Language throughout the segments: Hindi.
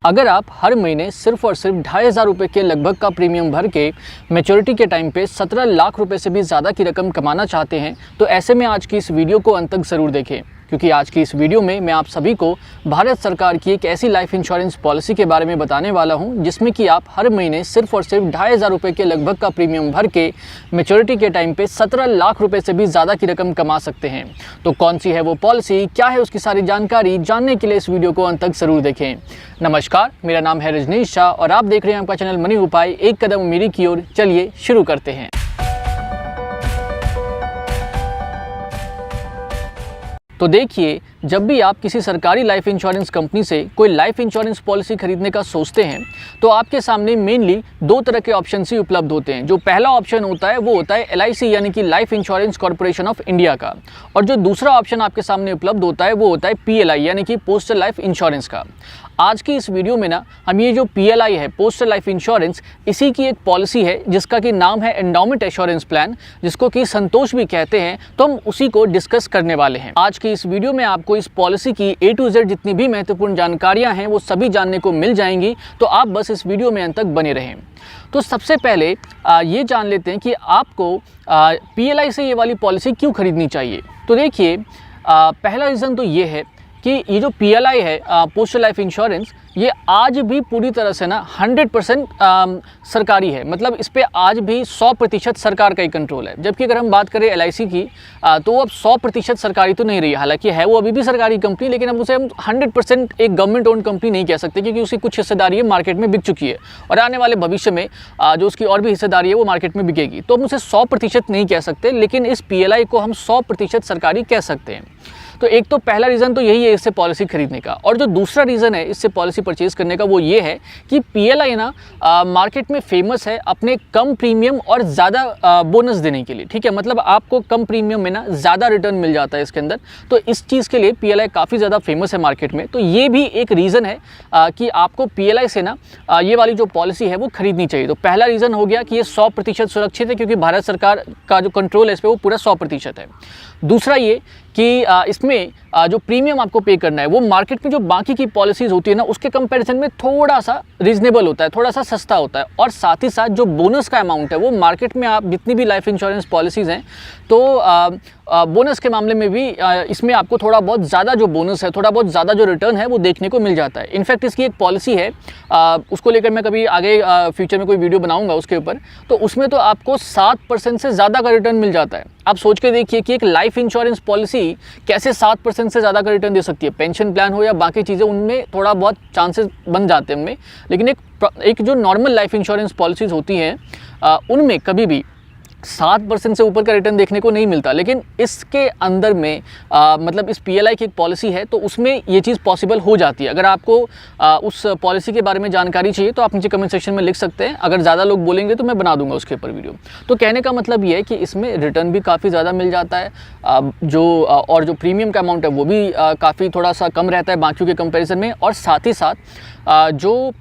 अगर आप हर महीने सिर्फ और सिर्फ 2,500 रुपये के लगभग का प्रीमियम भर के मैच्योरिटी के टाइम पे 17 लाख रुपए से भी ज़्यादा की रकम कमाना चाहते हैं तो ऐसे में आज की इस वीडियो को अंत तक ज़रूर देखें, क्योंकि आज की इस वीडियो में मैं आप सभी को भारत सरकार की एक ऐसी लाइफ इंश्योरेंस पॉलिसी के बारे में बताने वाला हूं जिसमें कि आप हर महीने सिर्फ और सिर्फ 2,500 रुपये के लगभग का प्रीमियम भर के मैच्योरिटी के टाइम पे 17 लाख रुपए से भी ज़्यादा की रकम कमा सकते हैं। तो कौन सी है वो पॉलिसी, क्या है उसकी सारी जानकारी जानने के लिए इस वीडियो को अंत तक ज़रूर देखें। नमस्कार, मेरा नाम है रजनीश शाह और आप देख रहे हैं आपका चैनल मनी उपाय, एक कदम मेरी की ओर। चलिए शुरू करते हैं। तो देखिए, जब भी आप किसी सरकारी लाइफ इंश्योरेंस कंपनी से कोई लाइफ इंश्योरेंस पॉलिसी खरीदने का सोचते हैं तो आपके सामने मेनली दो तरह के ऑप्शन ही उपलब्ध होते हैं। जो पहला ऑप्शन होता है वो होता है LIC यानी कि life insurance corporation of India का, और जो दूसरा ऑप्शन आपके सामने उपलब्ध होता है वो होता है PLI यानी कि पोस्टल लाइफ इंश्योरेंस का। आज की इस वीडियो में ना हम ये जो PLI है, पोस्टल लाइफ इंश्योरेंस, इसी की एक पॉलिसी है जिसका कि नाम है एंडाउमेंट एश्योरेंस प्लान, जिसको कि संतोष भी कहते हैं, तो हम उसी को डिस्कस करने वाले हैं। आज की इस वीडियो में आपको इस पॉलिसी की A to Z जितनी भी महत्वपूर्ण जानकारियां हैं वो सभी जानने को मिल जाएंगी, तो आप बस इस वीडियो में अंत तक बने रहें। तो सबसे पहले ये जान लेते हैं कि आपको PLI से ये वाली पॉलिसी क्यों खरीदनी चाहिए। तो देखिए, पहला रीज़न तो ये है कि ये जो PLI है, पोस्टल लाइफ इंश्योरेंस, ये आज भी पूरी तरह से ना 100% सरकारी है। मतलब इस पर आज भी 100% सरकार का ही कंट्रोल है। जबकि अगर हम बात करें LIC की तो अब 100% सरकारी तो नहीं रही है। हालांकि है वो अभी भी सरकारी कंपनी, लेकिन अब उसे हम 100% एक गवर्नमेंट ओन कंपनी नहीं कह सकते, क्योंकि उसकी कुछ हिस्सेदारी है मार्केट में बिक चुकी है और आने वाले भविष्य में जो उसकी और भी हिस्सेदारी है वो मार्केट में बिकेगी। तो हम उसे 100% नहीं कह सकते, लेकिन इस PLI को हम 100% सरकारी कह सकते हैं। तो एक तो पहला रीज़न तो यही है इससे पॉलिसी खरीदने का, और जो दूसरा रीज़न है इससे पॉलिसी परचेज़ करने का वो ये है कि PLI ना मार्केट में फेमस है अपने कम प्रीमियम और ज़्यादा बोनस देने के लिए। ठीक है, मतलब आपको कम प्रीमियम में ना ज़्यादा रिटर्न मिल जाता है इसके अंदर। तो इस चीज़ के लिए PLI काफ़ी ज़्यादा फेमस है मार्केट में। तो ये भी एक रीज़न है कि आपको PLI से ना ये वाली जो पॉलिसी है वो खरीदनी चाहिए। तो पहला रीज़न हो गया कि ये 100% सुरक्षित है, क्योंकि भारत सरकार का जो कंट्रोल है इस पर वो पूरा 100% है। दूसरा ये कि इसमें जो प्रीमियम आपको पे करना है वो मार्केट में जो बाकी की पॉलिसीज़ होती है ना उसके कंपैरिजन में थोड़ा सा रीजनेबल होता है, थोड़ा सा सस्ता होता है। और साथ ही साथ जो बोनस का अमाउंट है वो मार्केट में आप जितनी भी लाइफ इंश्योरेंस पॉलिसीज़ हैं तो बोनस के मामले में भी इसमें आपको थोड़ा बहुत ज़्यादा जो बोनस है, थोड़ा बहुत ज़्यादा जो रिटर्न है वो देखने को मिल जाता है। इनफैक्ट इसकी एक पॉलिसी है, उसको लेकर मैं कभी आगे फ्यूचर में कोई वीडियो बनाऊंगा उसके ऊपर, तो उसमें तो आपको 7% से ज़्यादा का रिटर्न मिल जाता है। आप सोच के देखिए कि एक लाइफ इंश्योरेंस पॉलिसी कैसे 7% से ज़्यादा का रिटर्न दे सकती है। पेंशन प्लान हो या बाकी चीज़ें, उनमें थोड़ा बहुत चांसेस बन जाते हैं उनमें, लेकिन एक जो नॉर्मल लाइफ इंश्योरेंस पॉलिसीज़ होती हैं उनमें कभी भी 7% से ऊपर का रिटर्न देखने को नहीं मिलता। लेकिन इसके अंदर में मतलब इस PLI की एक पॉलिसी है तो उसमें ये चीज़ पॉसिबल हो जाती है। अगर आपको उस पॉलिसी के बारे में जानकारी चाहिए तो आप नीचे कमेंट सेक्शन में लिख सकते हैं। अगर ज़्यादा लोग बोलेंगे तो मैं बना दूंगा उसके ऊपर वीडियो। तो कहने का मतलब ये है कि इसमें रिटर्न भी काफ़ी ज़्यादा मिल जाता है, और जो प्रीमियम का अमाउंट है वो भी काफ़ी थोड़ा सा कम रहता है बाकियों के कंपेरिजन में, और साथ ही साथ जो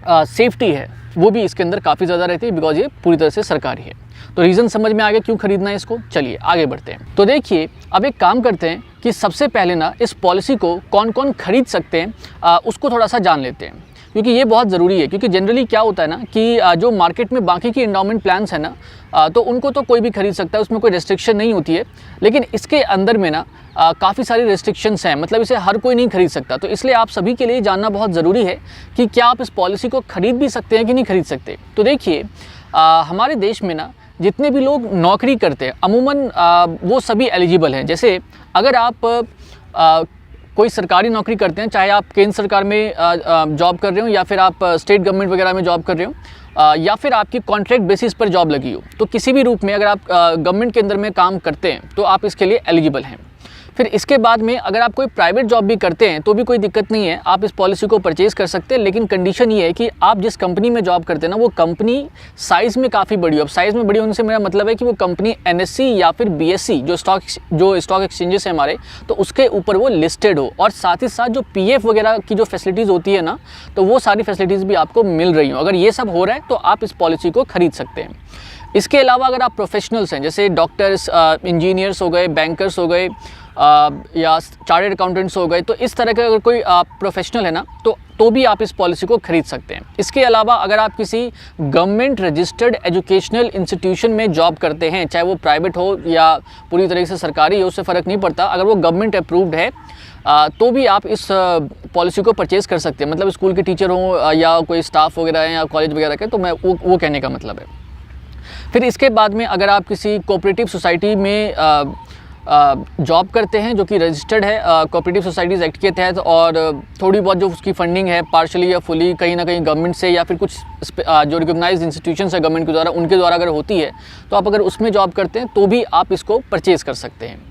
सेफ्टी है वो भी इसके अंदर काफ़ी ज़्यादा रहती है, बिकॉज ये पूरी तरह से सरकारी है। तो रीज़न समझ में आ गया क्यों खरीदना है इसको। चलिए आगे बढ़ते हैं। तो देखिए, अब एक काम करते हैं कि सबसे पहले ना इस पॉलिसी को कौन कौन खरीद सकते हैं उसको थोड़ा सा जान लेते हैं, क्योंकि ये बहुत ज़रूरी है। क्योंकि जनरली क्या होता है ना कि जो मार्केट में बाकी की एंडाउमेंट प्लान्स हैं ना तो उनको तो कोई भी खरीद सकता है, उसमें कोई रेस्ट्रिक्शन नहीं होती है। लेकिन इसके अंदर में ना काफ़ी सारी रेस्ट्रिक्शंस हैं, मतलब इसे हर कोई नहीं खरीद सकता। तो इसलिए आप सभी के लिए जानना बहुत ज़रूरी है कि क्या आप इस पॉलिसी को खरीद भी सकते हैं कि नहीं खरीद सकते। तो देखिए, हमारे देश में ना जितने भी लोग नौकरी करते हैं अमूमन वो सभी एलिजिबल हैं। जैसे अगर आप कोई सरकारी नौकरी करते हैं, चाहे आप केंद्र सरकार में जॉब कर रहे हो या फिर आप स्टेट गवर्नमेंट वगैरह में जॉब कर रहे हो या फिर आपकी कॉन्ट्रैक्ट बेसिस पर जॉब लगी हो, तो किसी भी रूप में अगर आप गवर्नमेंट के अंदर में काम करते हैं तो आप इसके लिए एलिजिबल हैं। फिर इसके बाद में अगर आप कोई प्राइवेट जॉब भी करते हैं तो भी कोई दिक्कत नहीं है, आप इस पॉलिसी को परचेज़ कर सकते हैं। लेकिन कंडीशन ये है कि आप जिस कंपनी में जॉब करते हैं ना वो कंपनी साइज़ में काफ़ी बड़ी हो। अब साइज़ में बड़ी होने से मेरा मतलब है कि वो कंपनी NSE या फिर BSE जो स्टॉक एक्सचेंजेस हैं हमारे, तो उसके ऊपर वो लिस्टेड हो, और साथ ही साथ जो PF वगैरह की जो फैसिलिटीज़ होती है ना, तो वो सारी फैसिलिटीज़ भी आपको मिल रही हो। अगर ये सब हो रहा है तो आप इस पॉलिसी को खरीद सकते हैं। इसके अलावा अगर आप प्रोफेशनल्स हैं, जैसे डॉक्टर्स, इंजीनियर्स हो गए, बैंकर्स हो गए, या चार्टर्ड अकाउंटेंट्स हो गए, तो इस तरह के अगर कोई प्रोफेशनल है ना तो भी आप इस पॉलिसी को खरीद सकते हैं। इसके अलावा अगर आप किसी गवर्नमेंट रजिस्टर्ड एजुकेशनल इंस्टीट्यूशन में जॉब करते हैं, चाहे वो प्राइवेट हो या पूरी तरीके से सरकारी हो, उससे फ़र्क नहीं पड़ता, अगर वो गवर्नमेंट अप्रूव्ड है तो भी आप इस पॉलिसी को परचेज़ कर सकते हैं। मतलब स्कूल के टीचर हों या कोई स्टाफ वगैरह हैं या कॉलेज वगैरह के, तो मैं वो कहने का मतलब है। फिर इसके बाद में अगर आप किसी कोऑपरेटिव सोसाइटी में जॉब करते हैं जो कि रजिस्टर्ड है कोऑपरेटिव सोसाइटीज़ एक्ट के तहत, और थोड़ी बहुत जो उसकी फंडिंग है पार्शली या फुली कहीं ना कहीं गवर्नमेंट से या फिर कुछ जो रिकॉग्नाइज्ड इंस्टीट्यूशंस है गवर्नमेंट के द्वारा, उनके द्वारा अगर होती है, तो आप अगर उसमें जॉब करते हैं तो भी आप इसको परचेज़ कर सकते हैं।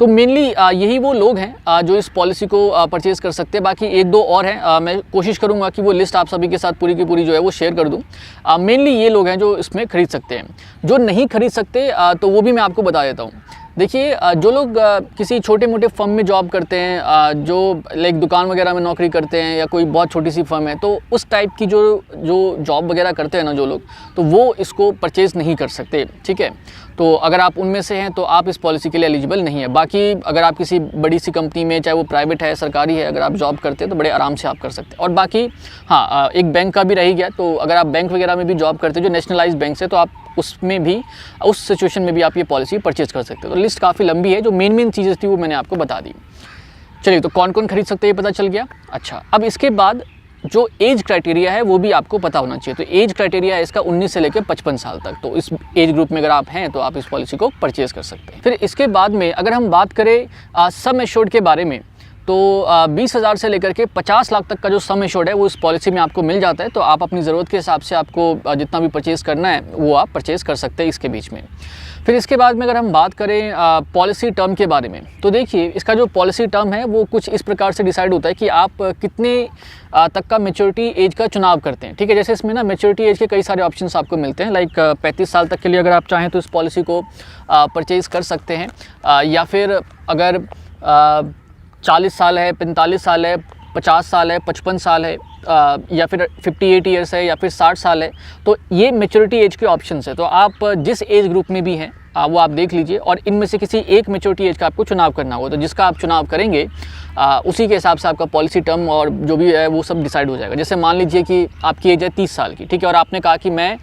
तो मेनली यही वो लोग हैं जो इस पॉलिसी को परचेज़ कर सकते हैं। बाकी एक दो और हैं, मैं कोशिश करूंगा कि वो लिस्ट आप सभी के साथ पूरी की पूरी जो है वो शेयर कर दूं। मेनली ये लोग हैं जो इसमें ख़रीद सकते हैं। जो नहीं खरीद सकते तो वो भी मैं आपको बता देता हूँ। देखिए, जो लोग किसी छोटे मोटे फर्म में जॉब करते हैं, जो लाइक दुकान वगैरह में नौकरी करते हैं या कोई बहुत छोटी सी फर्म है, तो उस टाइप की जो जॉब वगैरह करते हैं ना जो लोग, तो वो इसको परचेज़ नहीं कर सकते, ठीक है। तो अगर आप उनमें से हैं तो आप इस पॉलिसी के लिए एलिजिबल नहीं है। बाकी अगर आप किसी बड़ी सी कंपनी में, चाहे वो प्राइवेट है सरकारी है, अगर आप जॉब करते हैं तो बड़े आराम से आप कर सकते हैं। और बाकी हाँ, एक बैंक का भी रह गया, तो अगर आप बैंक वगैरह में भी जॉब करते हैं जो नेशनलाइज्ड बैंक से, तो आप उसमें भी उस सिचुएशन में भी आप ये पॉलिसी परचेज़ कर सकते हो। तो लिस्ट काफ़ी लंबी है, जो मेन चीज़ें थी वो मैंने आपको बता दी। चलिए, तो कौन कौन खरीद सकते हैं ये पता चल गया। अच्छा, अब इसके बाद जो एज क्राइटेरिया है वो भी आपको पता होना चाहिए। तो एज क्राइटेरिया है इसका 19 से लेकर 55 साल तक। तो इस एज ग्रुप में अगर आप हैं तो आप इस पॉलिसी को परचेज़ कर सकते हैं। फिर इसके बाद में अगर हम बात करें सम एश्योर्ड के बारे में, तो 20,000 से लेकर के 50 लाख तक का जो सम एश्योर्ड है वो इस पॉलिसी में आपको मिल जाता है। तो आप अपनी ज़रूरत के हिसाब से आपको जितना भी परचेज़ करना है वो आप परचेज़ कर सकते हैं इसके बीच में। फिर इसके बाद में अगर हम बात करें पॉलिसी टर्म के बारे में, तो देखिए इसका जो पॉलिसी टर्म है वो कुछ इस प्रकार से डिसाइड होता है कि आप कितने तक का मैच्योरिटी एज का चुनाव करते हैं, ठीक है। जैसे इसमें ना मैच्योरिटी एज के कई सारे ऑप्शंस आपको मिलते हैं, लाइक 35 साल तक के लिए अगर आप चाहें तो इस पॉलिसी को परचेज़ कर सकते हैं, या फिर अगर 40 साल है, 45 साल है, 50 साल है, 55 साल है, या फिर 58 ईयर्स है, या फिर 60 साल है, तो ये मैच्योरिटी एज के ऑप्शंस है। तो आप जिस एज ग्रुप में भी हैं वो आप देख लीजिए, और इनमें से किसी एक मैच्योरिटी एज का आपको चुनाव करना होगा। तो जिसका आप चुनाव करेंगे उसी के हिसाब से आपका पॉलिसी टर्म और जो भी है वो सब डिसाइड हो जाएगा। जैसे मान लीजिए कि आपकी एज है 30 साल की, ठीक है, और आपने कहा कि मैं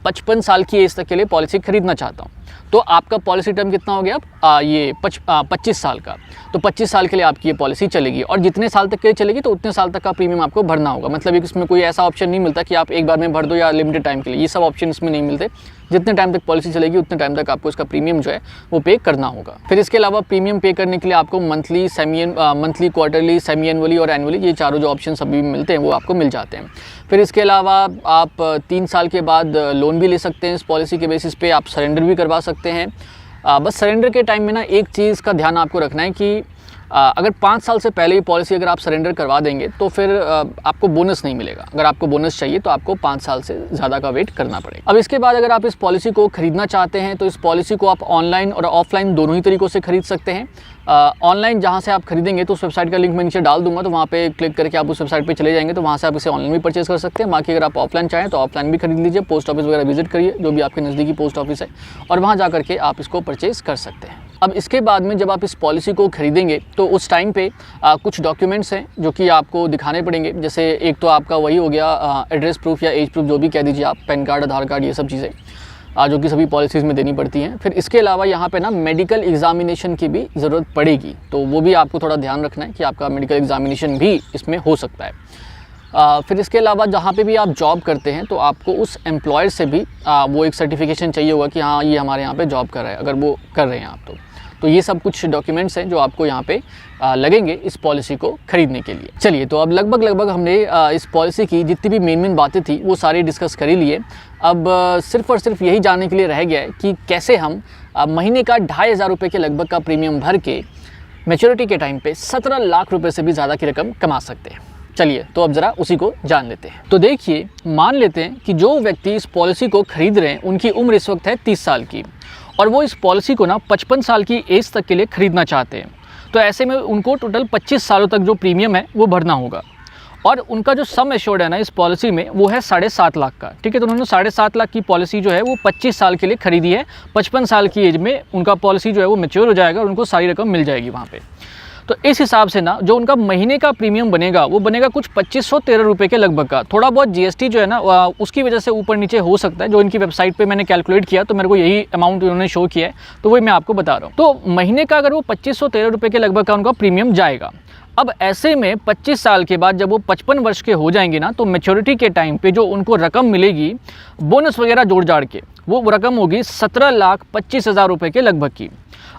55 साल की एज तक के लिए पॉलिसी खरीदना चाहता हूँ, तो आपका पॉलिसी टर्म कितना हो गया अब ये 25 साल का। तो 25 साल के लिए आपकी ये पॉलिसी चलेगी, और जितने साल तक के लिए चलेगी तो उतने साल तक का प्रीमियम आपको भरना होगा। मतलब इसमें कोई ऐसा ऑप्शन नहीं मिलता कि आप एक बार में भर दो या लिमिटेड टाइम के लिए, ये सब ऑप्शन इसमें नहीं मिलते। जितने टाइम तक पॉलिसी चलेगी उतने टाइम तक आपको इसका प्रीमियम जो है वो पे करना होगा। फिर इसके अलावा प्रीमियम पे करने के लिए आपको मंथली, क्वार्टरली, सेमी एनुअली और एनुअली, ये चारों जो ऑप्शन अभी मिलते हैं वो आपको मिल जाते हैं। फिर इसके अलावा आप 3 साल के बाद लोन भी ले सकते हैं इस पॉलिसी के बेसिस पे, आप सरेंडर भी करवा सकते हैं। बस सरेंडर के टाइम में ना एक चीज़ का ध्यान आपको रखना है कि अगर 5 साल से पहले ये पॉलिसी अगर आप सरेंडर करवा देंगे तो फिर आपको बोनस नहीं मिलेगा। अगर आपको बोनस चाहिए तो आपको 5 साल से ज़्यादा का वेट करना पड़ेगा। अब इसके बाद अगर आप इस पॉलिसी को खरीदना चाहते हैं तो इस पॉलिसी को आप ऑनलाइन और ऑफलाइन दोनों ही तरीक़ों से खरीद सकते हैं। ऑनलाइन जहाँ से आप खरीदेंगे तो उस वेबसाइट का लिंक मैं नीचे डाल दूंगा, तो वहाँ पे क्लिक करके आप उस वेबसाइट पे चले जाएंगे, तो वहाँ से आप इसे ऑनलाइन भी परचेज़ कर सकते हैं। बाकी अगर आप ऑफलाइन चाहें तो ऑफलाइन भी खरीद लीजिए, पोस्ट ऑफिस वगैरह विजिट करिए, जो भी आपके नज़दीकी पोस्ट ऑफिस है, और वहाँ जा करके आप इसको परचेज़ कर सकते हैं। अब इसके बाद में जब आप इस पॉलिसी को खरीदेंगे तो उस टाइम पे कुछ डॉक्यूमेंट्स हैं जो कि आपको दिखाने पड़ेंगे। जैसे एक तो आपका वही हो गया एड्रेस प्रूफ या एज प्रूफ, जो भी कह दीजिए आप, पैन कार्ड, आधार कार्ड, ये सब चीज़ें जो कि सभी पॉलिसीज़ में देनी पड़ती हैं। फिर इसके अलावा यहाँ पे ना मेडिकल एग्जामिनेशन की भी ज़रूरत पड़ेगी, तो वो भी आपको थोड़ा ध्यान रखना है कि आपका मेडिकल एग्जामिनेशन भी इसमें हो सकता है। फिर इसके अलावा जहाँ पे भी आप जॉब करते हैं तो आपको उस एम्प्लॉयर से भी वो एक सर्टिफिकेशन चाहिए होगा कि हाँ ये हमारे यहाँ पे जॉब कर रहा है, अगर वो कर रहे हैं आप तो ये सब कुछ डॉक्यूमेंट्स हैं जो आपको यहाँ पे लगेंगे इस पॉलिसी को खरीदने के लिए। चलिए, तो अब लगभग हमने इस पॉलिसी की जितनी भी मेन बातें थी वो सारी डिस्कस कर ही लिए। अब सिर्फ और सिर्फ यही जानने के लिए रह गया है कि कैसे हम महीने का 2,500 रुपये के लगभग का प्रीमियम भर के मैच्योरिटी के टाइम पे 17 लाख रुपए से भी ज़्यादा की रकम कमा सकते हैं। चलिए, तो अब ज़रा उसी को जान लेते हैं। तो देखिए, मान लेते हैं कि जो व्यक्ति इस पॉलिसी को खरीद रहे हैं उनकी उम्र इस वक्त है 30 साल की, और वो इस पॉलिसी को ना 55 साल की एज तक के लिए ख़रीदना चाहते हैं। तो ऐसे में उनको टोटल 25 सालों तक जो प्रीमियम है वो भरना होगा। और उनका जो सम एश्योर्ड है ना इस पॉलिसी में वो है 7.5 लाख का, ठीक है। तो उन्होंने 7.5 लाख की पॉलिसी जो है वो 25 साल के लिए खरीदी है। 55 साल की एज में उनका पॉलिसी जो है वो मैच्योर हो जाएगा और उनको सारी रकम मिल जाएगी वहाँ पे। तो इस हिसाब से ना जो उनका महीने का प्रीमियम बनेगा वो बनेगा कुछ 2513 रुपये के लगभग का। थोड़ा बहुत जीएसटी जो है ना उसकी वजह से ऊपर नीचे हो सकता है। जो इनकी वेबसाइट पे मैंने कैलकुलेट किया तो मेरे को यही अमाउंट उन्होंने शो किया है, तो वही मैं आपको बता रहा हूँ। तो महीने का अगर वो 2513 रुपये के लगभग का उनका प्रीमियम जाएगा। अब ऐसे में 25 साल के बाद जब वो 55 वर्ष के हो जाएंगे ना, तो मैच्योरिटी के टाइम पे जो उनको रकम मिलेगी बोनस वगैरह जोड़ जाड़ के, वो रकम होगी 17,25,000 रुपये के लगभग की।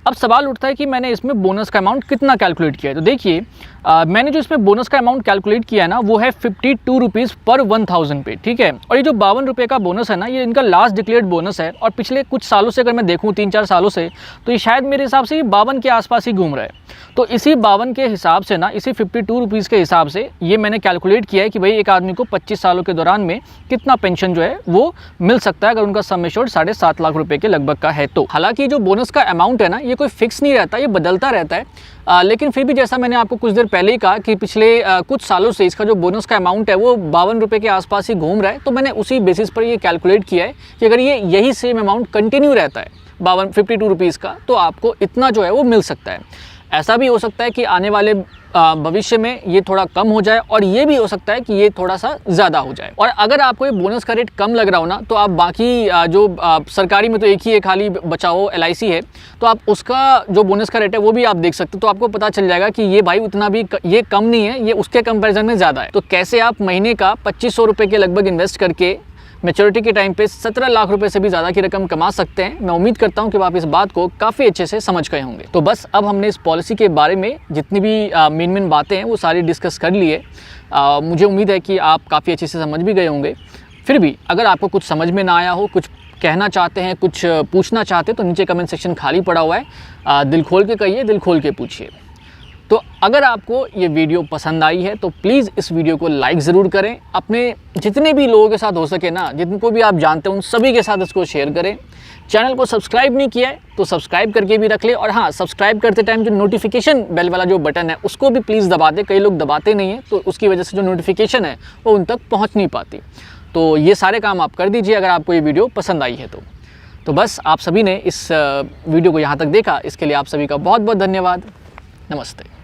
अब सवाल उठता है कि मैंने इसमें बोनस का अमाउंट कितना कैलकुलेट किया है। तो देखिए मैंने जो इसमें बोनस का अमाउंट कैलकुलेट किया है ना वो है 52 रुपीज़ पर 1000 पे, ठीक है। और ये जो 52 रुपये का बोनस है ना ये इनका लास्ट डिक्लेयर्ड बोनस है। और पिछले कुछ सालों से अगर मैं देखूँ 3-4 सालों से, तो ये शायद मेरे हिसाब से 52 के आसपास ही घूम रहा है। तो इसी 52 के हिसाब से ना, इसी 52 रुपीज़ के हिसाब से ये मैंने कैलकुलेट किया है कि भाई एक आदमी को 25 सालों के दौरान में कितना पेंशन जो है वो मिल सकता है अगर उनका सम एश्योर्ड 7.5 लाख रुपए के लगभग का है। तो हालांकि जो बोनस का अमाउंट है ना ये कोई फिक्स नहीं रहता, ये बदलता रहता है। लेकिन फिर भी जैसा मैंने आपको कुछ देर पहले ही कहा कि पिछले कुछ सालों से इसका जो बोनस का अमाउंट है वो 52 रुपये के आसपास ही घूम रहा है। तो मैंने उसी बेसिस पर ये कैलकुलेट किया है कि अगर ये यही सेम अमाउंट कंटिन्यू रहता है 52 रुपीज़ का, तो आपको इतना जो है वो मिल सकता है। ऐसा भी हो सकता है कि आने वाले भविष्य में ये थोड़ा कम हो जाए, और ये भी हो सकता है कि ये थोड़ा सा ज़्यादा हो जाए। और अगर आपको ये बोनस का रेट कम लग रहा हो ना, तो आप बाकी जो सरकारी में तो एक ही है खाली बचाओ LIC है, तो आप उसका जो बोनस का रेट है वो भी आप देख सकते हो। तो आपको पता चल जाएगा कि ये भाई उतना भी ये कम नहीं है, ये उसके कंपैरिजन में ज़्यादा है। तो कैसे आप महीने का 2500 रुपये के लगभग इन्वेस्ट करके मैच्योरिटी के टाइम पे 17 लाख रुपए से भी ज़्यादा की रकम कमा सकते हैं। मैं उम्मीद करता हूं कि आप इस बात को काफ़ी अच्छे से समझ गए होंगे। तो बस अब हमने इस पॉलिसी के बारे में जितनी भी मेन बातें हैं वो सारी डिस्कस कर लिए। मुझे उम्मीद है कि आप काफ़ी अच्छे से समझ भी गए होंगे। फिर भी अगर आपको कुछ समझ में ना आया हो, कुछ कहना चाहते हैं, कुछ पूछना चाहते हैं, तो नीचे कमेंट सेक्शन खाली पड़ा हुआ है। दिल खोल के कहिए, दिल खोल के पूछिए। तो अगर आपको ये वीडियो पसंद आई है तो प्लीज़ इस वीडियो को लाइक ज़रूर करें। अपने जितने भी लोगों के साथ हो सके ना, जिनको भी आप जानते हैं उन सभी के साथ इसको शेयर करें। चैनल को सब्सक्राइब नहीं किया है तो सब्सक्राइब करके भी रख ले। और हाँ, सब्सक्राइब करते टाइम जो नोटिफिकेशन बेल वाला जो बटन है उसको भी प्लीज़ दबा दें। कई लोग दबाते नहीं हैं, तो उसकी वजह से जो नोटिफिकेशन है वो उन तक पहुँच नहीं पाती। तो ये सारे काम आप कर दीजिए अगर आपको ये वीडियो पसंद आई है तो बस आप सभी ने इस वीडियो को यहाँ तक देखा, इसके लिए आप सभी का बहुत बहुत धन्यवाद। नमस्ते।